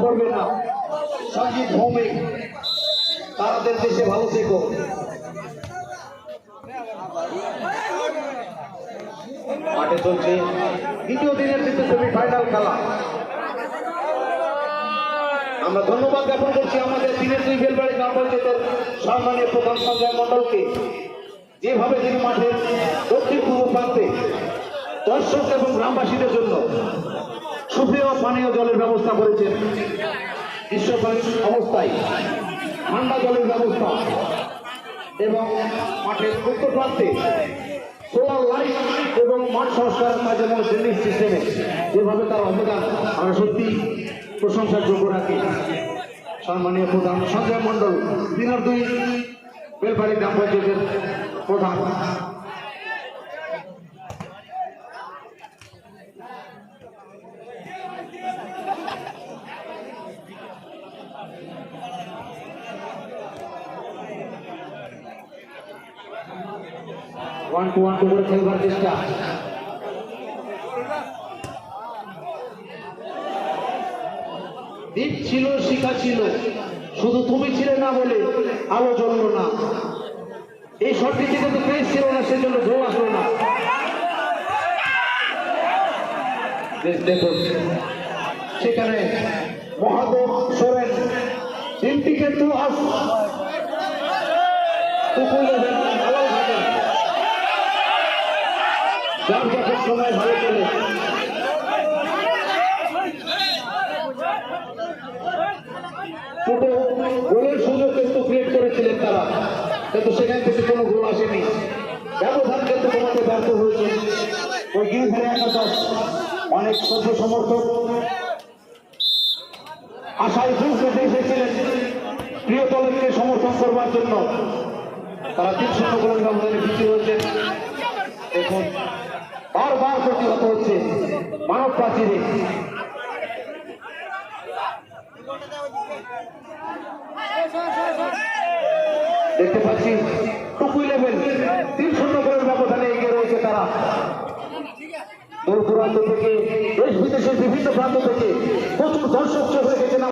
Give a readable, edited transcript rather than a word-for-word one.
করবে না। সঙ্গীত ভৌমিক তাদের দেশে ভালো থেকো। মাঠে চলছে দ্বিতীয় দিনের তৃতীয় সেমিফাইনাল খেলা। আমরা ধন্যবাদ জ্ঞাপন করছি আমাদের দিনের দুই বেলবাড়ি গ্রাম পঞ্চায়েতের সম্মানীয় প্রধান সঞ্জয় মন্ডলকে, যেভাবে তিনি মাঠের দক্ষিণ পূর্ব প্রান্তে দর্শক এবং গ্রামবাসীদের জন্য সুপেয় পানীয় জলের ব্যবস্থা করেছেন। গ্রীষ্মকালীন অবস্থায় ঠান্ডা জলের ব্যবস্থা এবং মাঠের উত্তর প্রান্তে সোলার লাইট এবং মাঠ সংস্কার কাজে এবং ড্রেনেজ সিস্টেমে যেভাবে তার অবদান আমরা সত্যি প্রশংসার যোগ্য রাখি। সম্মানীয় প্রধান সঞ্জয় মন্ডল দিনের দুই বেলবাড়ি গ্রাম পঞ্চায়েতের প্রধান। ওয়ান টু করে খেলবার চেষ্টা। দ্বীপ ছিল, শিখা ছিল, শুধু তুমি ছিলে না বলে আলো জ্বলল না। এই শটটি থেকে তো প্রেস ছিল না, সেজন্য গোল আসলো না। দেখুন সেখানে মহাদেব সোরেন তিনটি কিন্তু সময় ভালো চলে গোলের সুযোগ কিন্তু ক্রিয়েট করেছিলেন তারা, কিন্তু সেখান থেকে কোনো গোল আসেনি। ব্যবধান কিন্তু তোমাকে ব্যর্থ হয়েছে। ওই গিরিধারে একাদশ অনেক সভ্য সমর্থক আশায় ফুলতে এসেছিলেন প্রিয় দলকে সমর্থন করবার জন্য। তারা 3-0 গোলের ব্যবধানে পিছিয়ে রয়েছেন। দেখুন বারবার প্রতিহত হচ্ছে মানব প্রাচীরে। দেখতে পাচ্ছি টুকু 11 3-0 গোলের ব্যবধানে এগিয়ে রয়েছে তারা। দূর দূরান্ত থেকে দেশ বিদেশের বিভিন্ন প্রান্ত থেকে প্রচুর দর্শক চোখে গেছেন।